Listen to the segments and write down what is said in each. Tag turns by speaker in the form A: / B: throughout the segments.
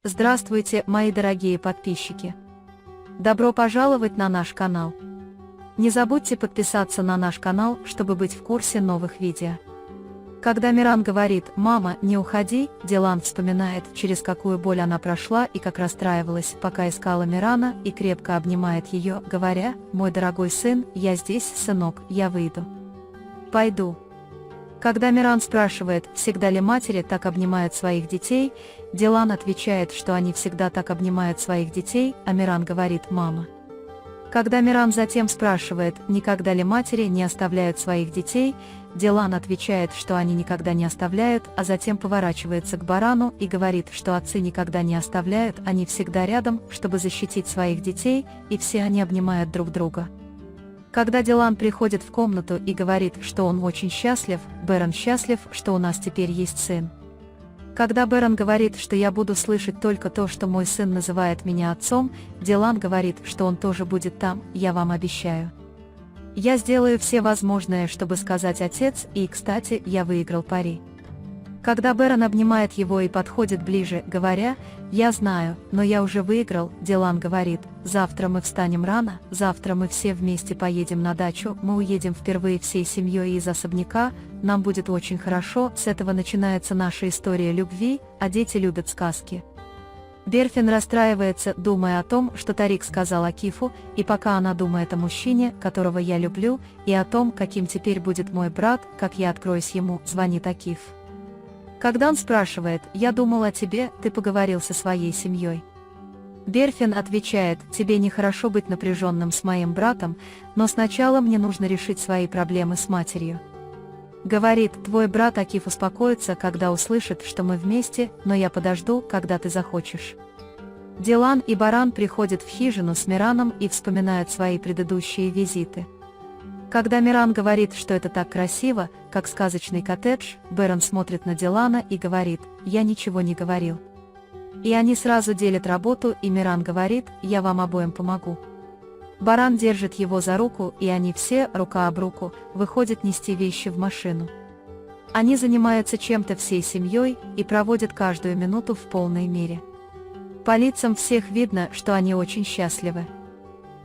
A: Здравствуйте, мои дорогие подписчики! Добро пожаловать на наш канал! Не забудьте подписаться на наш канал, чтобы быть в курсе новых видео. Когда Миран говорит «мама, не уходи», Дилан вспоминает, через какую боль она прошла и как расстраивалась, пока искала Мирана, и крепко обнимает ее, говоря «мой дорогой сын, я здесь, сынок, я выйду. Пойду». Когда Миран спрашивает, всегда ли матери так обнимают своих детей, Дилан отвечает, что они всегда так обнимают своих детей, а Миран говорит «мама». Когда Миран затем спрашивает, никогда ли матери не оставляют своих детей, Дилан отвечает, что они никогда не оставляют, а затем поворачивается к Барану и говорит, что отцы никогда не оставляют, они всегда рядом, чтобы защитить своих детей, и все они обнимают друг друга. Когда Дилан приходит в комнату и говорит, что он очень счастлив, Бэрон счастлив, что у нас теперь есть сын. Когда Бэрон говорит, что я буду слышать только то, что мой сын называет меня отцом, Дилан говорит, что он тоже будет там, я вам обещаю. Я сделаю все возможное, чтобы сказать отец, и, кстати, я выиграл пари. Когда Бэрон обнимает его и подходит ближе, говоря «я знаю, но я уже выиграл», Дилан говорит «завтра мы встанем рано, завтра мы все вместе поедем на дачу, мы уедем впервые всей семьей из особняка, нам будет очень хорошо, с этого начинается наша история любви, а дети любят сказки». Берфин расстраивается, думая о том, что Тарик сказал Акифу, и пока она думает о мужчине, которого я люблю, и о том, каким теперь будет мой брат, как я откроюсь ему, звонит Акиф. Когда он спрашивает «я думал о тебе, ты поговорил со своей семьей». Берфин отвечает «тебе нехорошо быть напряженным с моим братом, но сначала мне нужно решить свои проблемы с матерью». Говорит «твой брат Акиф успокоится, когда услышит, что мы вместе, но я подожду, когда ты захочешь». Дилан и Баран приходят в хижину с Мираном и вспоминают свои предыдущие визиты. Когда Миран говорит, что это так красиво, как сказочный коттедж, Бэрон смотрит на Дилана и говорит «я ничего не говорил». И они сразу делят работу, и Миран говорит «я вам обоим помогу». Баран держит его за руку, и они все, рука об руку, выходят нести вещи в машину. Они занимаются чем-то всей семьей и проводят каждую минуту в полной мере. По лицам всех видно, что они очень счастливы.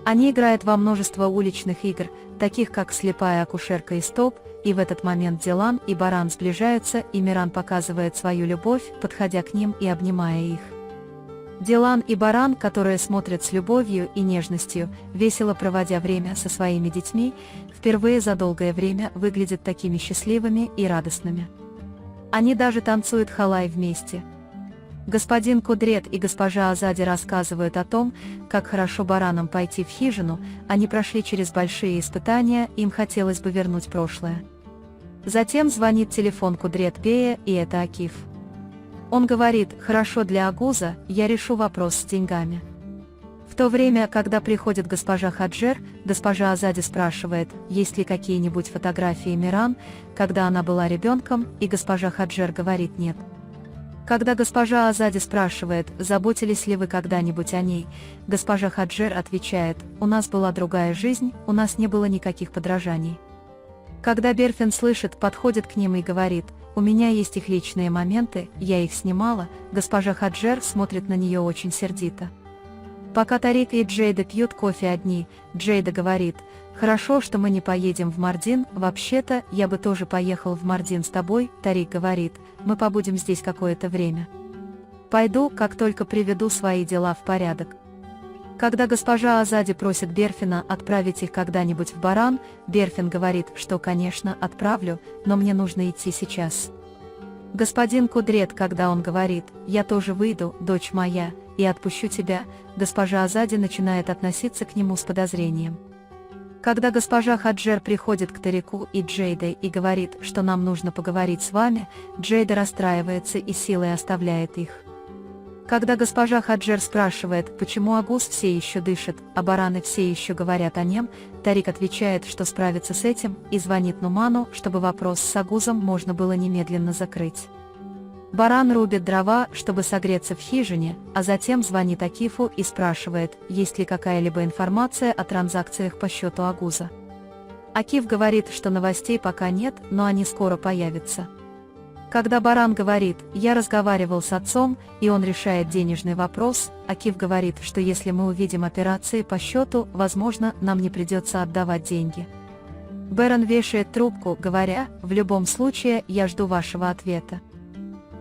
A: Они играют во множество уличных игр, таких как слепая акушерка и стоп, и в этот момент Дилан и Баран сближаются, и Миран показывает свою любовь, подходя к ним и обнимая их. Дилан и Баран, которые смотрят с любовью и нежностью, весело проводя время со своими детьми, впервые за долгое время выглядят такими счастливыми и радостными. Они даже танцуют халай вместе. Господин Кудрет и госпожа Азади рассказывают о том, как хорошо баранам пойти в хижину, они прошли через большие испытания, им хотелось бы вернуть прошлое. Затем звонит телефон Кудрет Бея, и это Акиф. Он говорит «хорошо для Агуза, я решу вопрос с деньгами». В то время, когда приходит госпожа Хаджер, госпожа Азади спрашивает, есть ли какие-нибудь фотографии Миран, когда она была ребенком, и госпожа Хаджер говорит «нет». Когда госпожа Азади спрашивает, заботились ли вы когда-нибудь о ней, госпожа Хаджер отвечает, у нас была другая жизнь, у нас не было никаких подражаний. Когда Берфин слышит, подходит к ним и говорит, у меня есть их личные моменты, я их снимала, госпожа Хаджер смотрит на нее очень сердито. Пока Тарик и Джейда пьют кофе одни, Джейда говорит, хорошо, что мы не поедем в Мардин, вообще-то, я бы тоже поехал в Мардин с тобой, Тарик говорит, мы побудем здесь какое-то время. Пойду, как только приведу свои дела в порядок. Когда госпожа Азади просит Берфина отправить их когда-нибудь в Баран, Берфин говорит, что, конечно, отправлю, но мне нужно идти сейчас. Господин Кудрет, когда он говорит, я тоже выйду, дочь моя, и отпущу тебя, госпожа Азади начинает относиться к нему с подозрением. Когда госпожа Хаджер приходит к Тарику и Джейде и говорит, что нам нужно поговорить с вами, Джейда расстраивается и силой оставляет их. Когда госпожа Хаджер спрашивает, почему Агуз все еще дышит, а бараны все еще говорят о нем, Тарик отвечает, что справится с этим, и звонит Нуману, чтобы вопрос с Агузом можно было немедленно закрыть. Баран рубит дрова, чтобы согреться в хижине, а затем звонит Акифу и спрашивает, есть ли какая-либо информация о транзакциях по счету Агуза. Акиф говорит, что новостей пока нет, но они скоро появятся. Когда Баран говорит: «Я разговаривал с отцом, и он решает денежный вопрос», Акиф говорит, что если мы увидим операции по счету, возможно, нам не придется отдавать деньги. Берен вешает трубку, говоря: «В любом случае, я жду вашего ответа».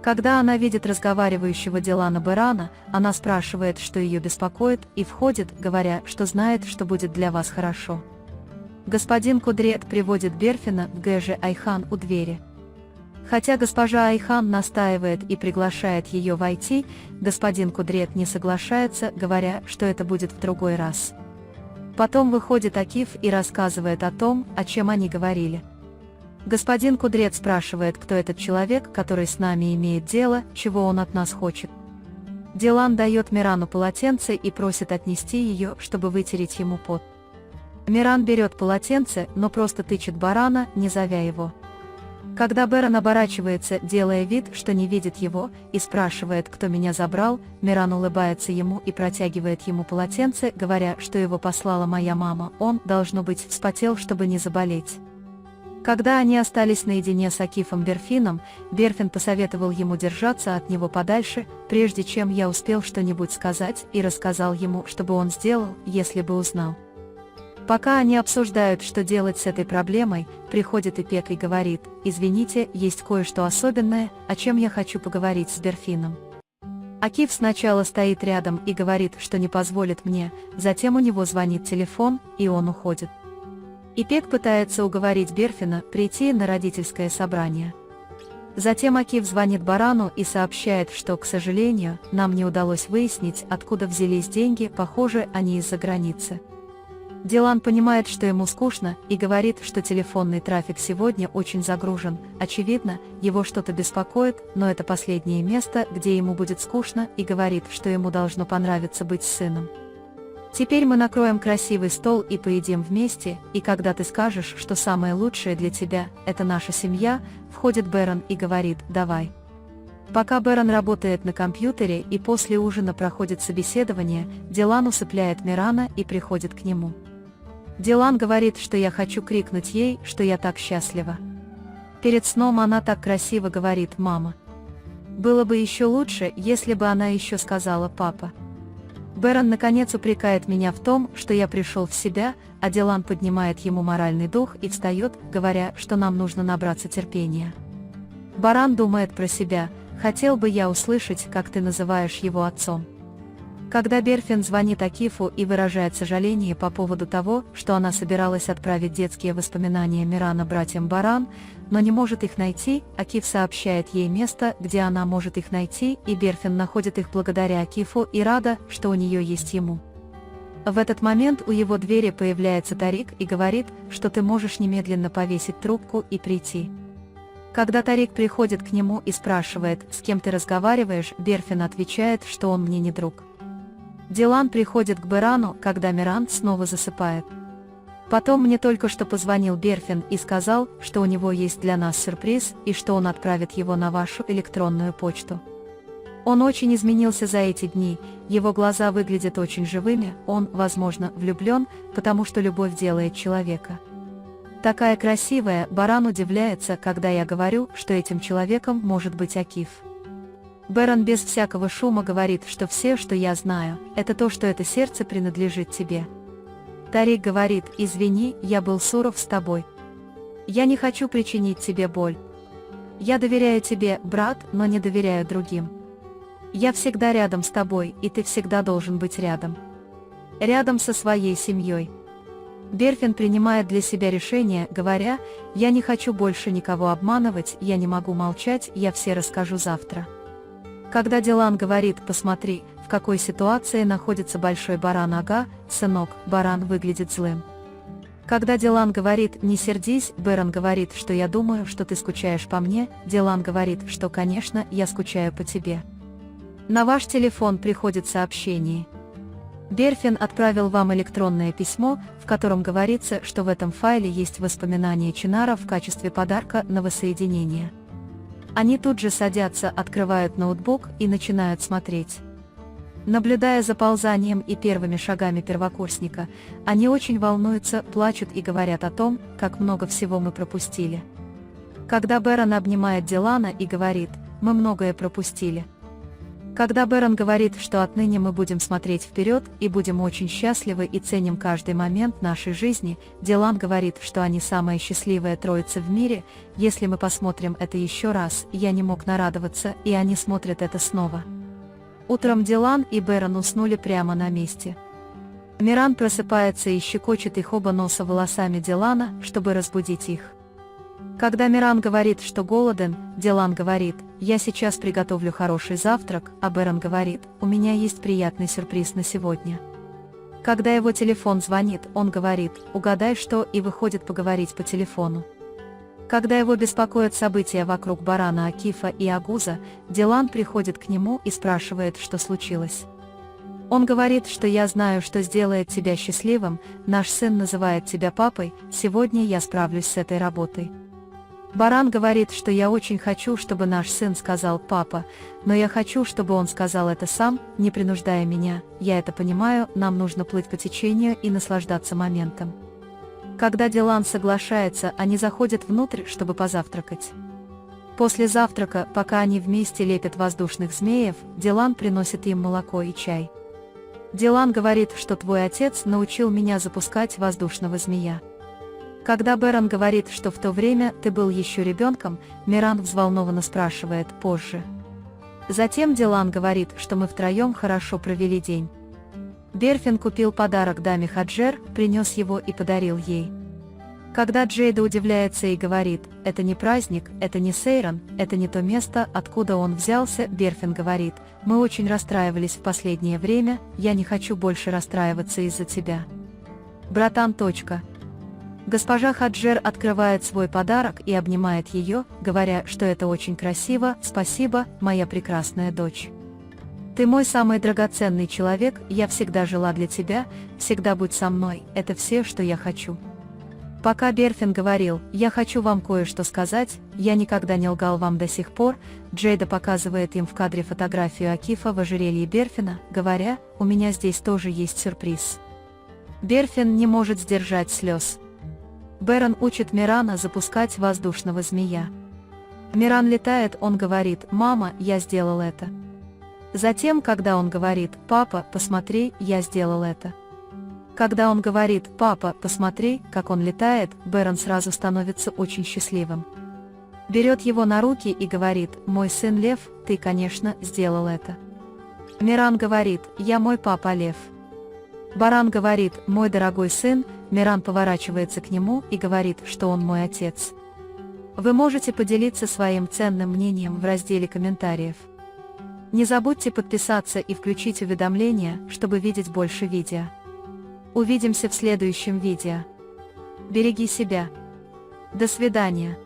A: Когда она видит разговаривающего Дилана Берана, она спрашивает, что ее беспокоит, и входит, говоря, что знает, что будет для вас хорошо. Господин Кудрет приводит Берфина в ГЖ Айхан у двери. Хотя госпожа Айхан настаивает и приглашает ее войти, господин Кудрет не соглашается, говоря, что это будет в другой раз. Потом выходит Акиф и рассказывает о том, о чем они говорили. Господин Кудрет спрашивает, кто этот человек, который с нами имеет дело, чего он от нас хочет. Дилан дает Мирану полотенце и просит отнести ее, чтобы вытереть ему пот. Миран берет полотенце, но просто тычет Барана, не зовя его. Когда Беран оборачивается, делая вид, что не видит его, и спрашивает, кто меня забрал, Миран улыбается ему и протягивает ему полотенце, говоря, что его послала моя мама, он, должно быть, вспотел, чтобы не заболеть. Когда они остались наедине с Акифом Берфином, Берфин посоветовал ему держаться от него подальше, прежде чем я успел что-нибудь сказать, и рассказал ему, что бы он сделал, если бы узнал. Пока они обсуждают, что делать с этой проблемой, приходит Ипек и говорит: «Извините, есть кое-что особенное, о чем я хочу поговорить с Берфином». Акиф сначала стоит рядом и говорит, что не позволит мне, затем у него звонит телефон, и он уходит. Ипек пытается уговорить Берфина прийти на родительское собрание. Затем Акиф звонит Барану и сообщает, что, к сожалению, нам не удалось выяснить, откуда взялись деньги, похоже, они из-за границы. Дилан понимает, что ему скучно, и говорит, что телефонный трафик сегодня очень загружен, очевидно, его что-то беспокоит, но это последнее место, где ему будет скучно, и говорит, что ему должно понравиться быть с сыном. «Теперь мы накроем красивый стол и поедим вместе, и когда ты скажешь, что самое лучшее для тебя – это наша семья», входит Беран и говорит: «Давай». Пока Беран работает на компьютере и после ужина проходит собеседование, Дилан усыпляет Мирана и приходит к нему. Дилан говорит, что я хочу крикнуть ей, что я так счастлива. Перед сном она так красиво говорит: «Мама». Было бы еще лучше, если бы она еще сказала: «Папа». Беран наконец упрекает меня в том, что я пришел в себя, а Дилан поднимает ему моральный дух и встает, говоря, что нам нужно набраться терпения. Баран думает про себя: «Хотел бы я услышать, как ты называешь его отцом». Когда Берфин звонит Акифу и выражает сожаление по поводу того, что она собиралась отправить детские воспоминания Мирана братьям Баран, но не может их найти, Акиф сообщает ей место, где она может их найти, и Берфин находит их благодаря Акифу и рада, что у нее есть ему. В этот момент у его двери появляется Тарик и говорит, что ты можешь немедленно повесить трубку и прийти. Когда Тарик приходит к нему и спрашивает, с кем ты разговариваешь, Берфин отвечает, что он мне не друг. Дилан приходит к Берану, когда Миран снова засыпает. Потом мне только что позвонил Берфин и сказал, что у него есть для нас сюрприз и что он отправит его на вашу электронную почту. Он очень изменился за эти дни, его глаза выглядят очень живыми, он, возможно, влюблен, потому что любовь делает человека. Такая красивая, Баран удивляется, когда я говорю, что этим человеком может быть Акиф. Беран без всякого шума говорит, что все, что я знаю, это то, что это сердце принадлежит тебе. Тарик говорит: «Извини, я был суров с тобой. Я не хочу причинить тебе боль. Я доверяю тебе, брат, но не доверяю другим. Я всегда рядом с тобой, и ты всегда должен быть рядом. Рядом со своей семьей». Берфин принимает для себя решение, говоря: «Я не хочу больше никого обманывать, я не могу молчать, я все расскажу завтра». Когда Дилан говорит: «Посмотри, в какой ситуации находится большой баран, ага, сынок», Баран выглядит злым. Когда Дилан говорит: «Не сердись», Беран говорит, что «Я думаю, что ты скучаешь по мне», Дилан говорит, что «Конечно, я скучаю по тебе». На ваш телефон приходит сообщение. Берфин отправил вам электронное письмо, в котором говорится, что в этом файле есть воспоминания Чинара в качестве подарка на воссоединение. Они тут же садятся, открывают ноутбук и начинают смотреть. Наблюдая за ползанием и первыми шагами первокурсника, они очень волнуются, плачут и говорят о том, как много всего мы пропустили. Когда Бэрон обнимает Дилана и говорит: «Мы многое пропустили». Когда Бэрон говорит, что отныне мы будем смотреть вперед и будем очень счастливы и ценим каждый момент нашей жизни, Дилан говорит, что они самая счастливая троица в мире. Если мы посмотрим это еще раз, я не мог нарадоваться, и они смотрят это снова. Утром Дилан и Бэрон уснули прямо на месте. Миран просыпается и щекочет их оба носа волосами Дилана, чтобы разбудить их. Когда Миран говорит, что голоден, Дилан говорит: «Я сейчас приготовлю хороший завтрак», а Бэрон говорит: «У меня есть приятный сюрприз на сегодня». Когда его телефон звонит, он говорит: «Угадай что», и выходит поговорить по телефону. Когда его беспокоят события вокруг барана Акифа и Агуза, Дилан приходит к нему и спрашивает, что случилось. Он говорит, что «я знаю, что сделает тебя счастливым, наш сын называет тебя папой, сегодня я справлюсь с этой работой». Баран говорит, что «я очень хочу, чтобы наш сын сказал «папа», но я хочу, чтобы он сказал это сам, не принуждая меня, я это понимаю, нам нужно плыть по течению и наслаждаться моментом». Когда Дилан соглашается, они заходят внутрь, чтобы позавтракать. После завтрака, пока они вместе лепят воздушных змеев, Дилан приносит им молоко и чай. Дилан говорит, что «твой отец научил меня запускать воздушного змея». Когда Бэрон говорит, что в то время ты был еще ребенком, Миран взволнованно спрашивает: «Позже». Затем Дилан говорит, что мы втроем хорошо провели день. Берфин купил подарок даме Хаджер, принес его и подарил ей. Когда Джейда удивляется и говорит: «Это не праздник, это не Сейран, это не то место, откуда он взялся», Берфин говорит: «Мы очень расстраивались в последнее время, я не хочу больше расстраиваться из-за тебя. Братан. Госпожа Хаджер открывает свой подарок и обнимает ее, говоря, что это очень красиво. «Спасибо, моя прекрасная дочь. Ты мой самый драгоценный человек, я всегда жила для тебя, всегда будь со мной, это все, что я хочу». Пока Берфин говорил: «Я хочу вам кое-что сказать, я никогда не лгал вам до сих пор», Джейда показывает им в кадре фотографию Акифа в ожерелье Берфина, говоря: «У меня здесь тоже есть сюрприз». Берфин не может сдержать слез. Бэрон учит Мирана запускать воздушного змея. Миран летает, он говорит: «Мама, я сделал это». Затем, когда он говорит: «Папа, посмотри, я сделал это». Когда он говорит: «Папа, посмотри, как он летает», Бэрон сразу становится очень счастливым. Берет его на руки и говорит: «Мой сын Лев, ты, конечно, сделал это». Миран говорит: «Я мой папа Лев». Баран говорит: «Мой дорогой сын», Миран поворачивается к нему и говорит, что он мой отец. Вы можете поделиться своим ценным мнением в разделе комментариев. Не забудьте подписаться и включить уведомления, чтобы видеть больше видео. Увидимся в следующем видео. Береги себя. До свидания.